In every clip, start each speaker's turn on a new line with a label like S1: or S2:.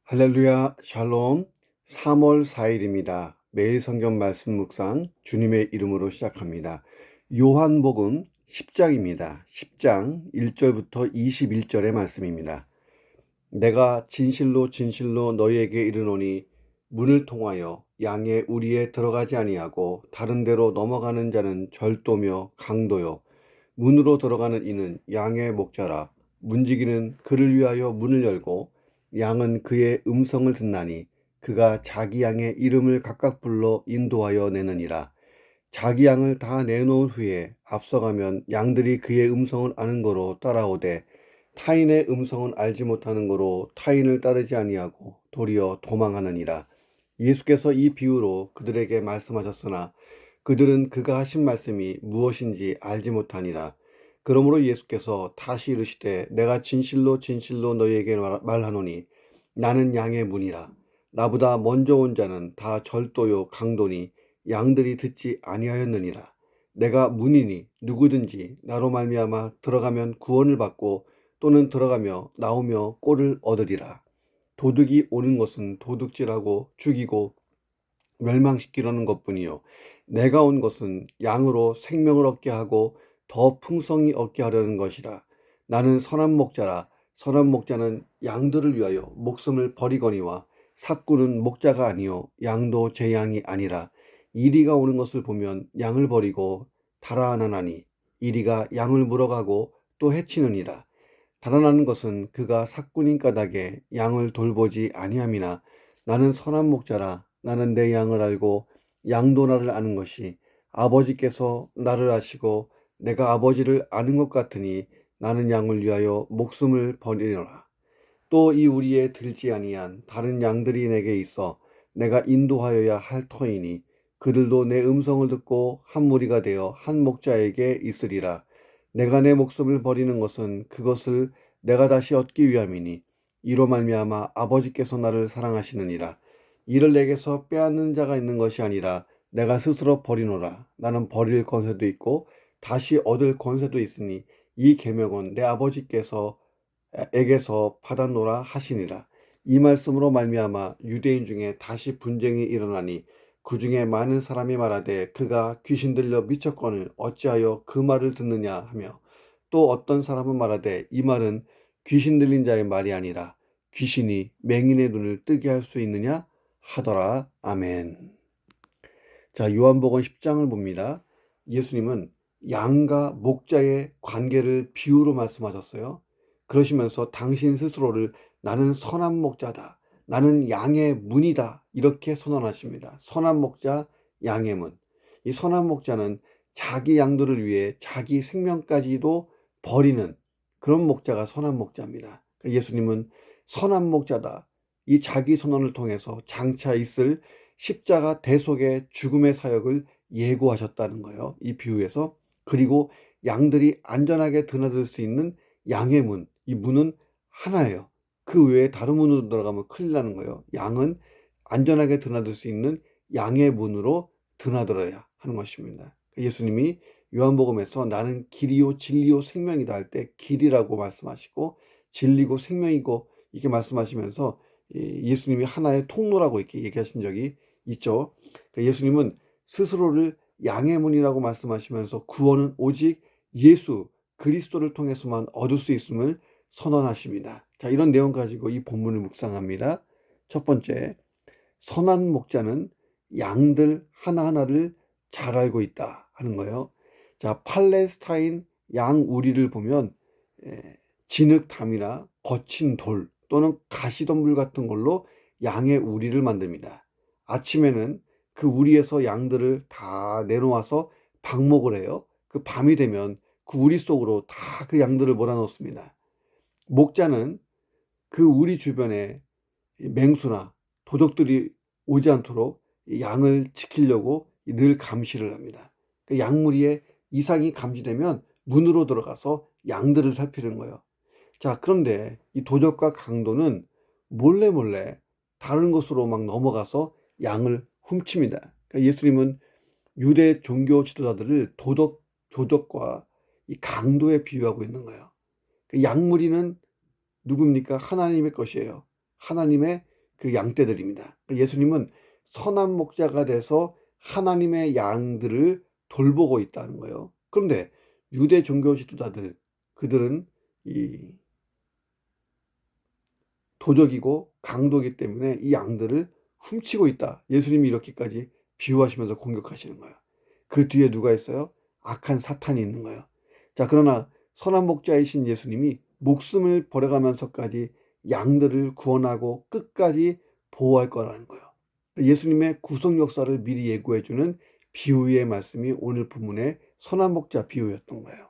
S1: 할렐루야, 샬롬. 3월 4일입니다. 매일 성경 말씀 묵상 주님의 이름으로 시작합니다. 요한복음 10장입니다. 10장 1절부터 21절의 말씀입니다. 내가 진실로 진실로 너희에게 이르노니 문을 통하여 양의 우리에 들어가지 아니하고 다른 데로 넘어가는 자는 절도며 강도요 문으로 들어가는 이는 양의 목자라. 문지기는 그를 위하여 문을 열고 양은 그의 음성을 듣나니 그가 자기 양의 이름을 각각 불러 인도하여 내느니라. 자기 양을 다 내놓은 후에 앞서가면 양들이 그의 음성을 아는 거로 따라오되 타인의 음성은 알지 못하는 거로 타인을 따르지 아니하고 도리어 도망하느니라. 예수께서 이 비유로 그들에게 말씀하셨으나 그들은 그가 하신 말씀이 무엇인지 알지 못하니라. 그러므로 예수께서 다시 이르시되 내가 진실로 진실로 너희에게 말하노니 나는 양의 문이라. 나보다 먼저 온 자는 다 절도요 강도니 양들이 듣지 아니하였느니라. 내가 문이니 누구든지 나로 말미암아 들어가면 구원을 받고 또는 들어가며 나오며 꼴을 얻으리라. 도둑이 오는 것은 도둑질하고 죽이고 멸망시키려는 것뿐이요 내가 온 것은 양으로 생명을 얻게 하고 더 풍성히 얻게 하려는 것이라. 나는 선한 목자라. 선한 목자는 양들을 위하여 목숨을 버리거니와 삭구는 목자가 아니요 양도 제 양이 아니라. 이리가 오는 것을 보면 양을 버리고 달아나나니 이리가 양을 물어가고 또 해치느니라. 달아나는 것은 그가 삭군인 까닭에 양을 돌보지 아니함이나. 나는 선한 목자라. 나는 내 양을 알고 양도 나를 아는 것이 아버지께서 나를 아시고 내가 아버지를 아는 것 같으니 나는 양을 위하여 목숨을 버리노라. 또 이 우리에 들지 아니한 다른 양들이 내게 있어 내가 인도하여야 할 터이니 그들도 내 음성을 듣고 한 무리가 되어 한 목자에게 있으리라. 내가 내 목숨을 버리는 것은 그것을 내가 다시 얻기 위함이니 이로 말미암아 아버지께서 나를 사랑하시느니라. 이를 내게서 빼앗는 자가 있는 것이 아니라 내가 스스로 버리노라. 나는 버릴 권세도 있고 다시 얻을 권세도 있으니 이 계명은 내 아버지께서 에게서 받았노라 하시니라. 이 말씀으로 말미암아 유대인 중에 다시 분쟁이 일어나니 그 중에 많은 사람이 말하되 그가 귀신 들려 미쳤거늘 어찌하여 그 말을 듣느냐 하며 또 어떤 사람은 말하되 이 말은 귀신 들린 자의 말이 아니라 귀신이 맹인의 눈을 뜨게 할 수 있느냐 하더라. 아멘. 자, 요한복음 10장을 봅니다. 예수님은 양과 목자의 관계를 비유로 말씀하셨어요. 그러시면서 당신 스스로를 나는 선한 목자다. 나는 양의 문이다. 이렇게 선언하십니다. 선한 목자, 양의 문. 이 선한 목자는 자기 양들을 위해 자기 생명까지도 버리는 그런 목자가 선한 목자입니다. 예수님은 선한 목자다. 이 자기 선언을 통해서 장차 있을 십자가 대속의 죽음의 사역을 예고하셨다는 거예요. 이 비유에서. 그리고 양들이 안전하게 드나들 수 있는 양의 문. 이 문은 하나예요. 그 외에 다른 문으로 들어가면 큰일 나는 거예요. 양은 안전하게 드나들 수 있는 양의 문으로 드나들어야 하는 것입니다. 예수님이 요한복음에서 나는 길이요 진리요 생명이다 할 때 길이라고 말씀하시고 진리고 생명이고 이렇게 말씀하시면서 예수님이 하나의 통로라고 이렇게 얘기하신 적이 있죠. 예수님은 스스로를 양의 문이라고 말씀하시면서 구원은 오직 예수 그리스도를 통해서만 얻을 수 있음을 선언하십니다. 자, 이런 내용 가지고 이 본문을 묵상합니다. 첫 번째, 선한 목자는 양들 하나하나를 잘 알고 있다 하는 거예요. 자, 팔레스타인 양 우리를 보면 진흙담이나 거친 돌 또는 가시덤불 같은 걸로 양의 우리를 만듭니다. 아침에는 그 우리에서 양들을 다 내놓아서 방목을 해요. 그 밤이 되면 그 우리 속으로 다 그 양들을 몰아넣습니다. 목자는 그 우리 주변에 맹수나 도적들이 오지 않도록 양을 지키려고 늘 감시를 합니다. 그 양무리에 이상이 감지되면 문으로 들어가서 양들을 살피는 거예요. 자, 그런데 이 도적과 강도는 몰래 다른 곳으로 막 넘어가서 양을 훔칩니다. 그러니까 예수님은 유대 종교 지도자들을 도적과 이 강도에 비유하고 있는 거예요. 그 양무리는 누굽니까? 하나님의 것이에요. 하나님의 그 양떼들입니다. 예수님은 선한 목자가 돼서 하나님의 양들을 돌보고 있다는 거예요. 그런데 유대 종교 지도자들, 그들은 이 도적이고 강도이기 때문에 이 양들을 훔치고 있다. 예수님이 이렇게까지 비유하시면서 공격하시는 거예요. 그 뒤에 누가 있어요? 악한 사탄이 있는 거예요. 자, 그러나 선한 목자이신 예수님이 목숨을 버려가면서까지 양들을 구원하고 끝까지 보호할 거라는 거예요. 예수님의 구속 역사를 미리 예고해주는 비유의 말씀이 오늘 본문의 선한 목자 비유였던 거예요.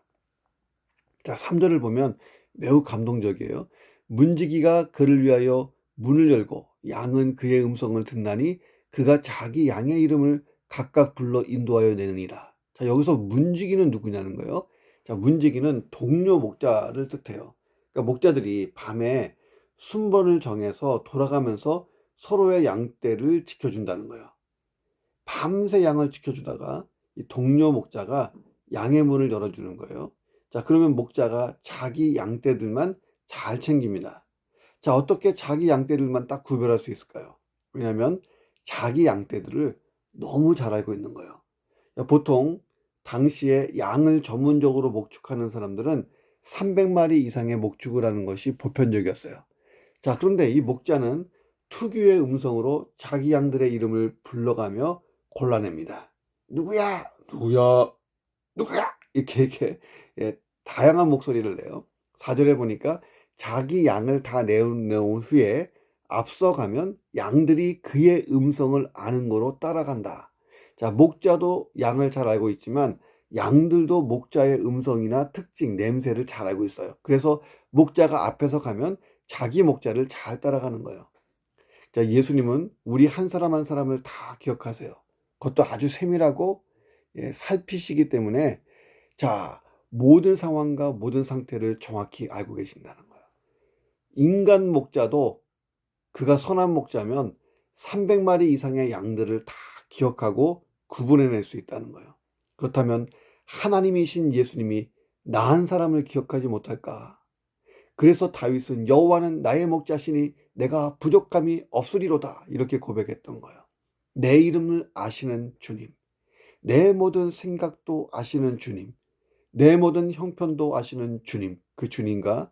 S1: 자, 3절을 보면 매우 감동적이에요. 문지기가 그를 위하여 문을 열고 양은 그의 음성을 듣나니 그가 자기 양의 이름을 각각 불러 인도하여 내느니라. 자, 여기서 문지기는 누구냐는 거예요. 자, 문지기는 동료 목자를 뜻해요. 그러니까 목자들이 밤에 순번을 정해서 돌아가면서 서로의 양떼를 지켜준다는 거예요. 밤새 양을 지켜주다가 이 동료 목자가 양의 문을 열어주는 거예요. 자, 그러면 목자가 자기 양떼들만 잘 챙깁니다. 자, 어떻게 자기 양떼들만 딱 구별할 수 있을까요? 왜냐하면 자기 양떼들을 너무 잘 알고 있는 거예요. 보통 당시에 양을 전문적으로 목축하는 사람들은 300마리 이상의 목축을 하는 것이 보편적이었어요. 자, 그런데 이 목자는 특유의 음성으로 자기 양들의 이름을 불러가며 골라냅니다. 누구야? 누구야? 누구야? 이렇게 예, 다양한 목소리를 내요. 4절에 보니까 자기 양을 다 내놓은 후에 앞서가면 양들이 그의 음성을 아는 거로 따라간다. 자, 목자도 양을 잘 알고 있지만 양들도 목자의 음성이나 특징, 냄새를 잘 알고 있어요. 그래서 목자가 앞에서 가면 자기 목자를 잘 따라가는 거예요. 자, 예수님은 우리 한 사람 한 사람을 다 기억하세요. 그것도 아주 세밀하고 살피시기 때문에 자, 모든 상황과 모든 상태를 정확히 알고 계신다는 거예요. 인간 목자도 그가 선한 목자면 300마리 이상의 양들을 다 기억하고 구분해낼 수 있다는 거예요. 그렇다면 하나님이신 예수님이 나 한 사람을 기억하지 못할까? 그래서 다윗은 여호와는 나의 목자시니 내가 부족함이 없으리로다 이렇게 고백했던 거예요. 내 이름을 아시는 주님, 내 모든 생각도 아시는 주님, 내 모든 형편도 아시는 주님, 그 주님과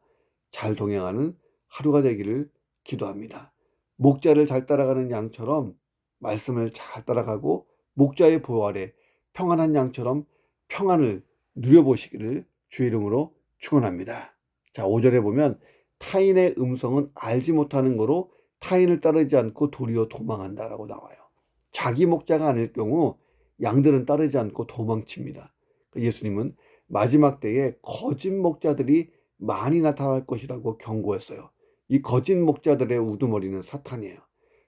S1: 잘 동행하는 하루가 되기를 기도합니다. 목자를 잘 따라가는 양처럼 말씀을 잘 따라가고 목자의 보호 아래 평안한 양처럼 평안을 누려보시기를 주의 이름으로 축원합니다. 자, 5절에 보면 타인의 음성은 알지 못하는 거로 타인을 따르지 않고 도리어 도망한다라고 나와요. 자기 목자가 아닐 경우 양들은 따르지 않고 도망칩니다. 예수님은 마지막 때에 거짓 목자들이 많이 나타날 것이라고 경고했어요. 이 거짓 목자들의 우두머리는 사탄이에요.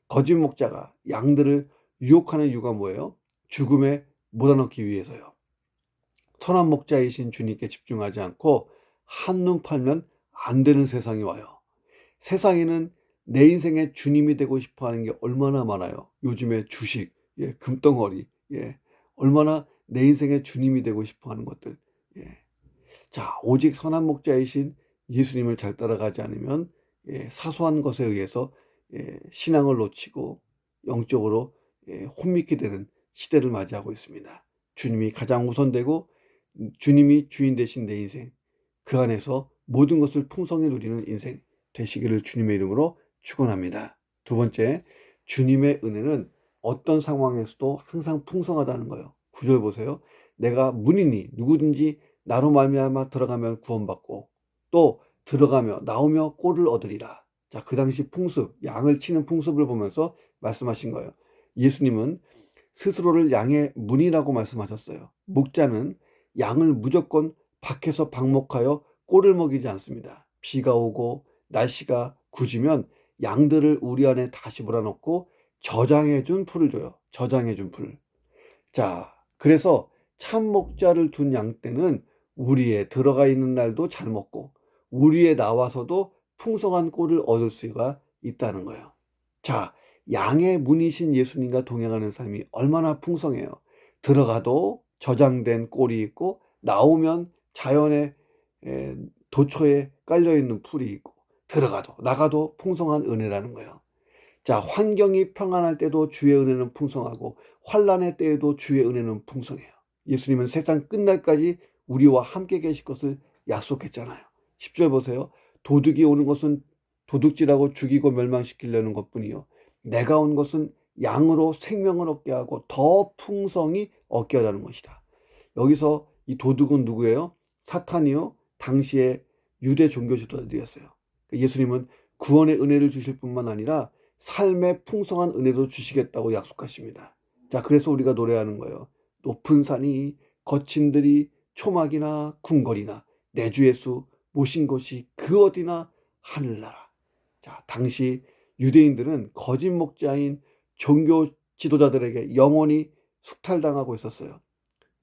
S1: 거짓 목자가 양들을 유혹하는 이유가 뭐예요? 죽음에 몰아넣기 위해서요. 선한 목자이신 주님께 집중하지 않고 한눈 팔면 안 되는 세상이 와요. 세상에는 내 인생의 주님이 되고 싶어 하는 게 얼마나 많아요. 요즘에 주식, 금덩어리, 얼마나 내 인생의 주님이 되고 싶어 하는 것들. 자, 오직 선한 목자이신 예수님을 잘 따라가지 않으면 사소한 것에 의해서 신앙을 놓치고 영적으로 혼미케 되는 시대를 맞이하고 있습니다. 주님이 가장 우선되고 주님이 주인 되신 내 인생, 그 안에서 모든 것을 풍성히 누리는 인생 되시기를 주님의 이름으로 축원합니다. 두 번째, 주님의 은혜는 어떤 상황에서도 항상 풍성하다는 거예요. 9절 보세요. 내가 문이니 누구든지 나로 말미암아 들어가면 구원받고 또 들어가며 나오며 꼴을 얻으리라. 자, 그 당시 풍습, 양을 치는 풍습을 보면서 말씀하신 거예요. 예수님은 스스로를 양의 문이라고 말씀하셨어요. 목자는 양을 무조건 밖에서 방목하여 꼴을 먹이지 않습니다. 비가 오고 날씨가 굳으면 양들을 우리 안에 다시 몰아넣고 저장해준 풀을 줘요. 저장해준 풀. 자, 그래서 참 목자를 둔 양떼는 우리에 들어가 있는 날도 잘 먹고 우리에 나와서도 풍성한 꼴을 얻을 수가 있다는 거예요. 자, 양의 문이신 예수님과 동행하는 삶이 얼마나 풍성해요. 들어가도 저장된 꼴이 있고 나오면 자연의 도처에 깔려있는 풀이 있고 들어가도 나가도 풍성한 은혜라는 거예요. 자, 환경이 평안할 때도 주의 은혜는 풍성하고 환난의 때에도 주의 은혜는 풍성해요. 예수님은 세상 끝날까지 우리와 함께 계실 것을 약속했잖아요. 10절 보세요. 도둑이 오는 것은 도둑질하고 죽이고 멸망시키려는 것뿐이요, 내가 온 것은 양으로 생명을 얻게 하고 더 풍성히 얻게 하라는 것이다. 여기서 이 도둑은 누구예요? 사탄이요, 당시의 유대 종교 지도자들이었어요. 예수님은 구원의 은혜를 주실 뿐만 아니라 삶의 풍성한 은혜도 주시겠다고 약속하십니다. 자, 그래서 우리가 노래하는 거예요. 높은 산이 거친 들이 초막이나 궁궐이나 내 주 예수 모신 곳이 그 어디나 하늘나라. 자, 당시 유대인들은 거짓 목자인 종교 지도자들에게 영원히 숙탈당하고 있었어요.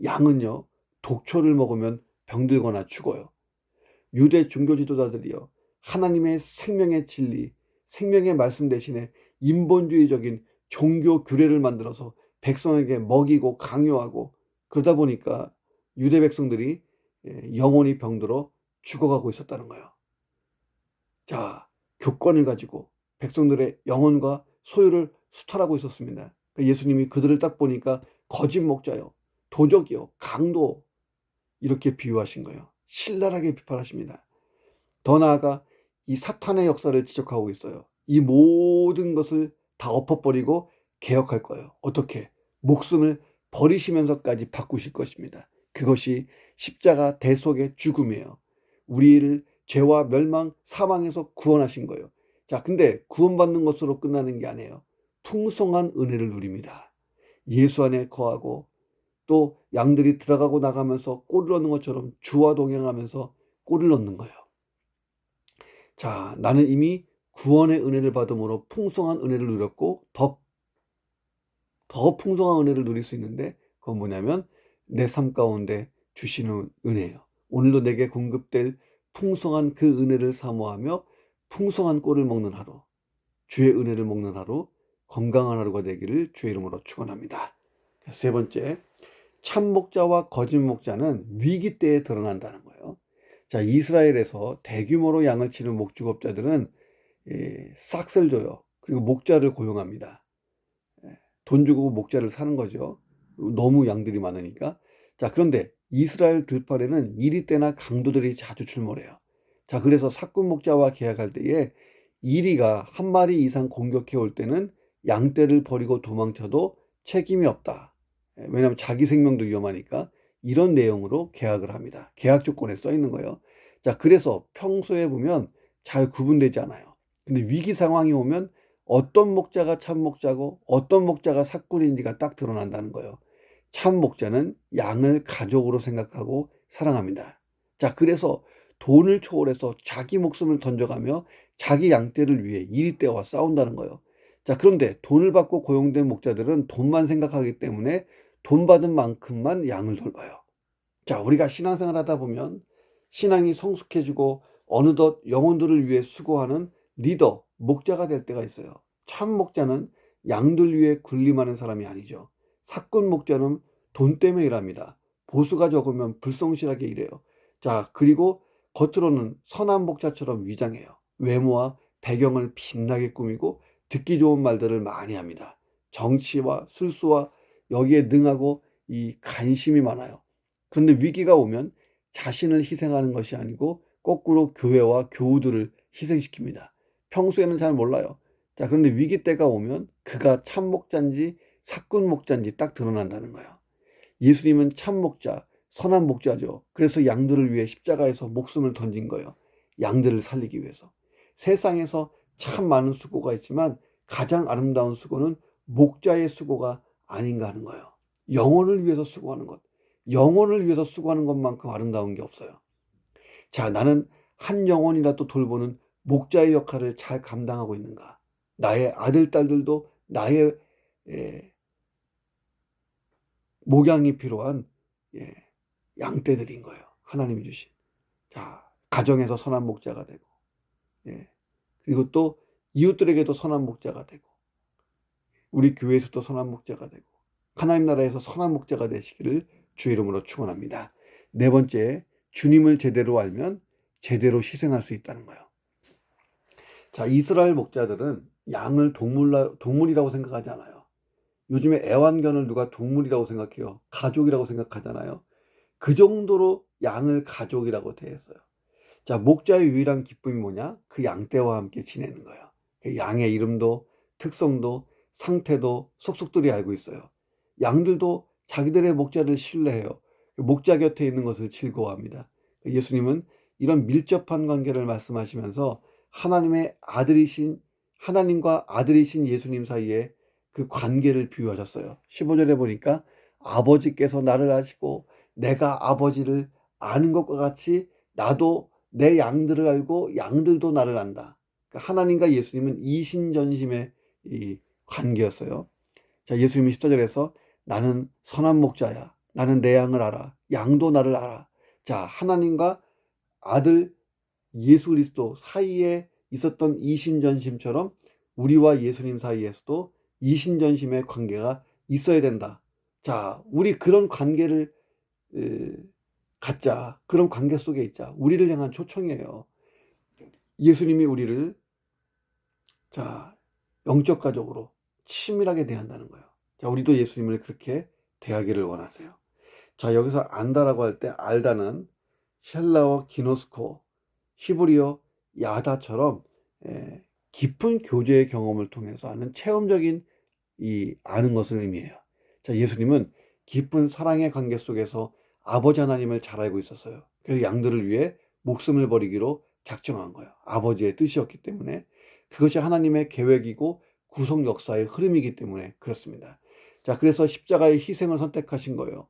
S1: 양은요, 독초를 먹으면 병들거나 죽어요. 유대 종교 지도자들이요, 하나님의 생명의 진리, 생명의 말씀 대신에 인본주의적인 종교 규례를 만들어서 백성에게 먹이고 강요하고, 그러다 보니까 유대 백성들이 영원히 병들어 죽어가고 있었다는 거예요. 자, 교권을 가지고 백성들의 영혼과 소유를 수탈하고 있었습니다. 예수님이 그들을 딱 보니까 거짓 목자요, 도적이요, 강도, 이렇게 비유하신 거예요. 신랄하게 비판하십니다. 더 나아가 이 사탄의 역사를 지적하고 있어요. 이 모든 것을 다 엎어버리고 개혁할 거예요. 어떻게? 목숨을 버리시면서까지 바꾸실 것입니다. 그것이 십자가 대속의 죽음이에요. 우리를 죄와 멸망, 사망에서 구원하신 거예요. 자, 근데 구원받는 것으로 끝나는 게 아니에요. 풍성한 은혜를 누립니다. 예수 안에 거하고 또 양들이 들어가고 나가면서 꼴을 얻는 것처럼 주와 동행하면서 꼴을 얻는 거예요. 자, 나는 이미 구원의 은혜를 받음으로 풍성한 은혜를 누렸고 더 풍성한 은혜를 누릴 수 있는데, 그건 뭐냐면 내 삶 가운데 주시는 은혜예요. 오늘도 내게 공급될 풍성한 그 은혜를 사모하며 풍성한 꼴을 먹는 하루, 주의 은혜를 먹는 하루, 건강한 하루가 되기를 주의 이름으로 축원합니다. 세 번째, 참 목자와 거짓 목자는 위기 때에 드러난다는 거예요. 자, 이스라엘에서 대규모로 양을 치는 목축업자들은 싹을 줘요. 그리고 목자를 고용합니다. 돈 주고 목자를 사는 거죠. 너무 양들이 많으니까. 자, 그런데 이스라엘 들판에는 이리 때나 강도들이 자주 출몰해요. 자, 그래서 사꾼 목자와 계약할 때에 이리가 한 마리 이상 공격해 올 때는 양떼를 버리고 도망쳐도 책임이 없다. 왜냐하면 자기 생명도 위험하니까. 이런 내용으로 계약을 합니다. 계약 조건에 써 있는 거예요. 자, 그래서 평소에 보면 잘 구분되지 않아요. 근데 위기 상황이 오면 어떤 목자가 참 목자고 어떤 목자가 사꾼인지가 딱 드러난다는 거예요. 참 목자는 양을 가족으로 생각하고 사랑합니다. 자, 그래서 돈을 초월해서 자기 목숨을 던져가며 자기 양떼를 위해 이리떼와 싸운다는 거예요. 자, 그런데 돈을 받고 고용된 목자들은 돈만 생각하기 때문에 돈 받은 만큼만 양을 돌봐요. 자, 우리가 신앙생활 하다 보면 신앙이 성숙해지고 어느덧 영혼들을 위해 수고하는 리더, 목자가 될 때가 있어요. 참 목자는 양들 위해 군림하는 사람이 아니죠. 사꾼 목자는 돈 때문에 일합니다. 보수가 적으면 불성실하게 일해요. 자, 그리고 겉으로는 선한 목자처럼 위장해요. 외모와 배경을 빛나게 꾸미고 듣기 좋은 말들을 많이 합니다. 정치와 술수와 여기에 능하고 이 관심이 많아요. 그런데 위기가 오면 자신을 희생하는 것이 아니고 거꾸로 교회와 교우들을 희생시킵니다. 평소에는 잘 몰라요. 자, 그런데 위기 때가 오면 그가 참 목자인지 사꾼 목자인지 딱 드러난다는 거예요. 예수님은 참 목자, 선한 목자죠. 그래서 양들을 위해 십자가에서 목숨을 던진 거예요. 양들을 살리기 위해서. 세상에서 참 많은 수고가 있지만 가장 아름다운 수고는 목자의 수고가 아닌가 하는 거예요. 영혼을 위해서 수고하는 것. 영혼을 위해서 수고하는 것만큼 아름다운 게 없어요. 자, 나는 한 영혼이라도 돌보는 목자의 역할을 잘 감당하고 있는가? 나의 아들, 딸들도 나의 목양이 필요한 양떼들인 거예요. 하나님이 주신. 자, 가정에서 선한 목자가 되고, 그리고 또 이웃들에게도 선한 목자가 되고, 우리 교회에서도 선한 목자가 되고, 하나님 나라에서 선한 목자가 되시기를 주 이름으로 축원합니다. 네 번째, 주님을 제대로 알면 제대로 희생할 수 있다는 거예요. 자, 이스라엘 목자들은 양을 동물이라고 생각하지 않아요. 요즘에 애완견을 누가 동물이라고 생각해요? 가족이라고 생각하잖아요. 그 정도로 양을 가족이라고 대했어요. 자, 목자의 유일한 기쁨이 뭐냐? 그 양떼와 함께 지내는 거예요. 그 양의 이름도 특성도 상태도 속속들이 알고 있어요. 양들도 자기들의 목자를 신뢰해요. 목자 곁에 있는 것을 즐거워합니다. 예수님은 이런 밀접한 관계를 말씀하시면서 하나님과 아들이신 예수님 사이에 그 관계를 비유하셨어요. 15절에 보니까 아버지께서 나를 아시고 내가 아버지를 아는 것과 같이 나도 내 양들을 알고 양들도 나를 안다. 그러니까 하나님과 예수님은 이신전심의 이 관계였어요. 자, 예수님이 14절에서 나는 선한 목자야. 나는 내 양을 알아. 양도 나를 알아. 자, 하나님과 아들 예수 그리스도 사이에 있었던 이신전심처럼 우리와 예수님 사이에서도 이신전심의 관계가 있어야 된다. 자, 우리 그런 관계를 갖자. 그런 관계 속에 있자. 우리를 향한 초청이에요. 예수님이 우리를 자, 영적 가족으로 친밀하게 대한다는 거예요. 자, 우리도 예수님을 그렇게 대하기를 원하세요. 자, 여기서 안다라고 할 때 알다는 헬라어 기노스코, 히브리어 야다처럼 깊은 교제의 경험을 통해서 하는 체험적인 이 아는 것을 의미해요. 자, 예수님은 깊은 사랑의 관계 속에서 아버지 하나님을 잘 알고 있었어요. 그래서 양들을 위해 목숨을 버리기로 작정한 거예요. 아버지의 뜻이었기 때문에. 그것이 하나님의 계획이고 구속 역사의 흐름이기 때문에 그렇습니다. 자, 그래서 십자가의 희생을 선택하신 거예요.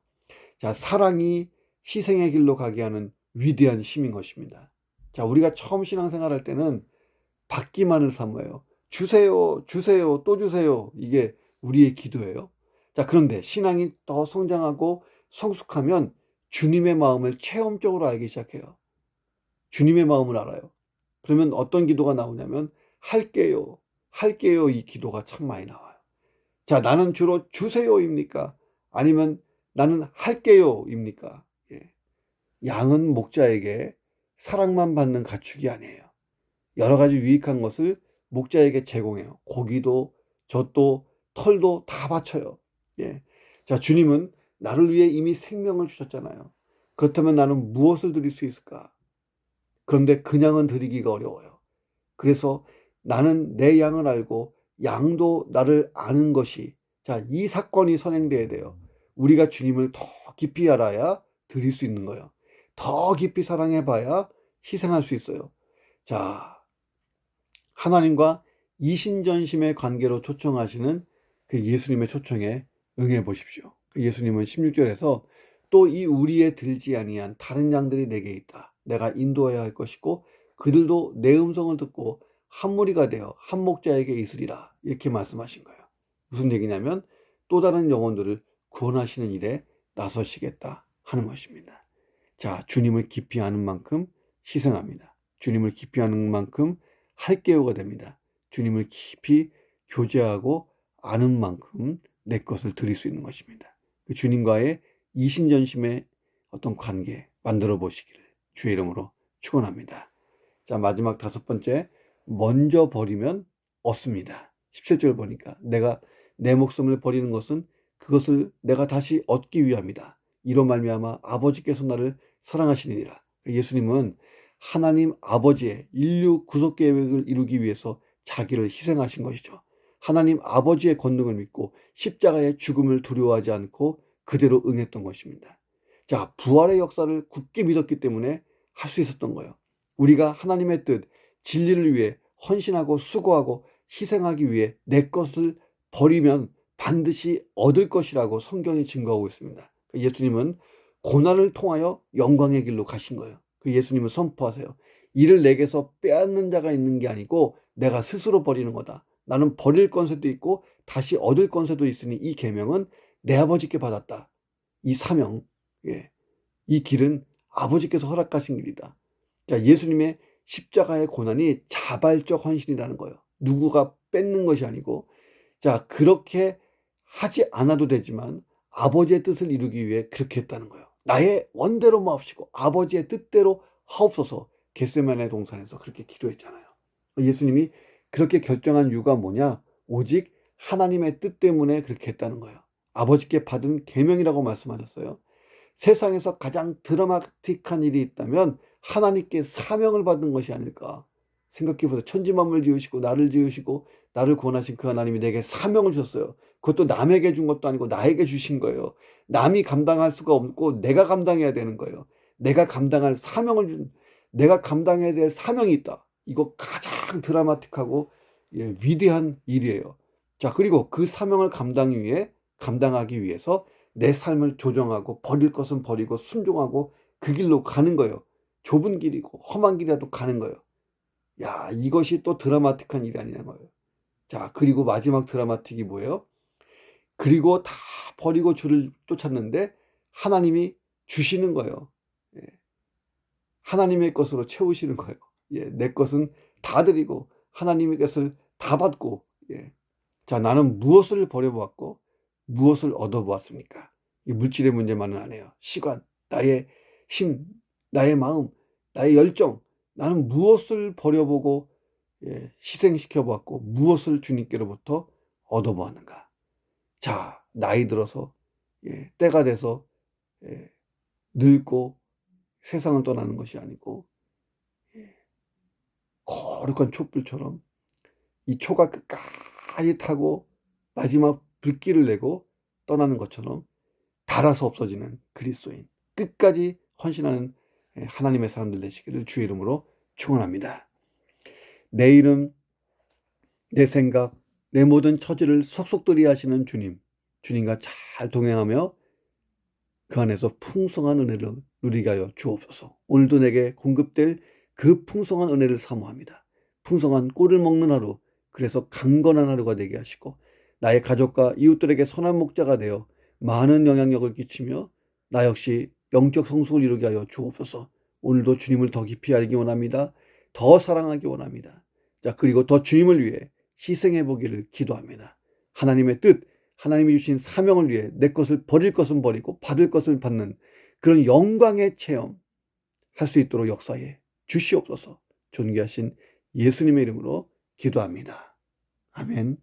S1: 자, 사랑이 희생의 길로 가게 하는 위대한 힘인 것입니다. 자, 우리가 처음 신앙생활 할 때는 받기만을 사모해요. 주세요, 주세요, 또 주세요. 이게 우리의 기도예요. 자, 그런데 신앙이 더 성장하고 성숙하면 주님의 마음을 체험적으로 알기 시작해요. 주님의 마음을 알아요. 그러면 어떤 기도가 나오냐면 할게요, 할게요, 이 기도가 참 많이 나와요. 자, 나는 주로 주세요입니까? 아니면 나는 할게요입니까? 예. 양은 목자에게 사랑만 받는 가축이 아니에요. 여러 가지 유익한 것을 목자에게 제공해요. 고기도 젖도 털도 다 바쳐요. 예. 자, 주님은 나를 위해 이미 생명을 주셨잖아요. 그렇다면 나는 무엇을 드릴 수 있을까? 그런데 그냥은 드리기가 어려워요. 그래서 나는 내 양을 알고 양도 나를 아는 것이, 자, 이 사건이 선행돼야 돼요. 우리가 주님을 더 깊이 알아야 드릴 수 있는 거예요. 더 깊이 사랑해봐야 희생할 수 있어요. 자, 하나님과 이신전심의 관계로 초청하시는 그 예수님의 초청에 응해 보십시오. 그 예수님은 16절에서 또 이 우리에 들지 아니한 다른 양들이 내게 있다. 내가 인도해야 할 것이고 그들도 내 음성을 듣고 한 무리가 되어 한 목자에게 있으리라. 이렇게 말씀하신 거예요. 무슨 얘기냐면 또 다른 영혼들을 구원하시는 일에 나서시겠다 하는 것입니다. 자, 주님을 깊이 아는 만큼 희생합니다. 주님을 깊이 아는 만큼 할게요가 됩니다. 주님을 깊이 교제하고 아는 만큼 내 것을 드릴 수 있는 것입니다. 그 주님과의 이신전심의 어떤 관계 만들어 보시기를 주의 이름으로 축원합니다. 자, 마지막 5번째, 먼저 버리면 얻습니다. 17절 보니까 내가 내 목숨을 버리는 것은 그것을 내가 다시 얻기 위함이다. 이로 말미암아 아버지께서 나를 사랑하시니라. 예수님은 하나님 아버지의 인류 구속 계획을 이루기 위해서 자기를 희생하신 것이죠. 하나님 아버지의 권능을 믿고 십자가의 죽음을 두려워하지 않고 그대로 응했던 것입니다. 자, 부활의 역사를 굳게 믿었기 때문에 할 수 있었던 거예요. 우리가 하나님의 뜻, 진리를 위해 헌신하고 수고하고 희생하기 위해 내 것을 버리면 반드시 얻을 것이라고 성경이 증거하고 있습니다. 예수님은 고난을 통하여 영광의 길로 가신 거예요. 그 예수님은 선포하세요. 이를 내게서 빼앗는 자가 있는 게 아니고 내가 스스로 버리는 거다. 나는 버릴 권세도 있고 다시 얻을 권세도 있으니 이 계명은 내 아버지께 받았다. 이 사명, 예, 이 길은 아버지께서 허락하신 길이다. 자, 예수님의 십자가의 고난이 자발적 헌신이라는 거예요. 누구가 뺏는 것이 아니고, 자, 그렇게 하지 않아도 되지만 아버지의 뜻을 이루기 위해 그렇게 했다는 거예요. 나의 원대로 마옵시고 아버지의 뜻대로 하옵소서. 겟세마네 동산에서 그렇게 기도했잖아요. 예수님이 그렇게 결정한 이유가 뭐냐? 오직 하나님의 뜻 때문에 그렇게 했다는 거예요. 아버지께 받은 계명이라고 말씀하셨어요. 세상에서 가장 드라마틱한 일이 있다면 하나님께 사명을 받은 것이 아닐까 생각해 보세요. 천지만물 지으시고 나를 구원하신 그 하나님이 내게 사명을 주셨어요. 그것도 남에게 준 것도 아니고 나에게 주신 거예요. 남이 감당할 수가 없고 내가 감당해야 되는 거예요. 내가 감당해야 될 사명이 있다. 이거 가장 드라마틱하고 위대한 일이에요. 자, 그리고 그 사명을 감당하기 위해서 내 삶을 조정하고 버릴 것은 버리고 순종하고 그 길로 가는 거예요. 좁은 길이고 험한 길이라도 가는 거예요. 야, 이것이 또 드라마틱한 일이 아니냐는 거예요. 자, 그리고 마지막 드라마틱이 뭐예요? 그리고 다 버리고 주를 쫓았는데 하나님이 주시는 거예요. 예, 하나님의 것으로 채우시는 거예요. 내 것은 다 드리고 하나님의 것을 다 받고. 자, 나는 무엇을 버려보았고 무엇을 얻어보았습니까? 이 물질의 문제만은 아니에요. 시간, 나의 힘, 나의 마음, 나의 열정. 나는 무엇을 버려보고 희생시켜 보았고 무엇을 주님께로부터 얻어보았는가. 자, 나이 들어서 때가 돼서 늙고 세상을 떠나는 것이 아니고 거룩한 촛불처럼 이 초가 끝까지 타고 마지막 불길을 내고 떠나는 것처럼 닳아서 없어지는 그리스도인, 끝까지 헌신하는 하나님의 사람들 되시기를 주의 이름으로 축원합니다. 내 이름, 내 생각, 내 모든 처지를 속속들이 하시는 주님과 잘 동행하며 그 안에서 풍성한 은혜를 누리게 하여 주옵소서. 오늘도 내게 공급될 그 풍성한 은혜를 사모합니다. 풍성한 꿀을 먹는 하루, 그래서 강건한 하루가 되게 하시고 나의 가족과 이웃들에게 선한 목자가 되어 많은 영향력을 끼치며 나 역시 영적 성숙을 이루게 하여 주옵소서. 오늘도 주님을 더 깊이 알기 원합니다. 더 사랑하기 원합니다. 자, 그리고 더 주님을 위해 희생해 보기를 기도합니다. 하나님의 뜻, 하나님이 주신 사명을 위해 내 것을 버릴 것은 버리고 받을 것을 받는 그런 영광의 체험 할 수 있도록 역사해 주시옵소서. 존귀하신 예수님의 이름으로 기도합니다. 아멘.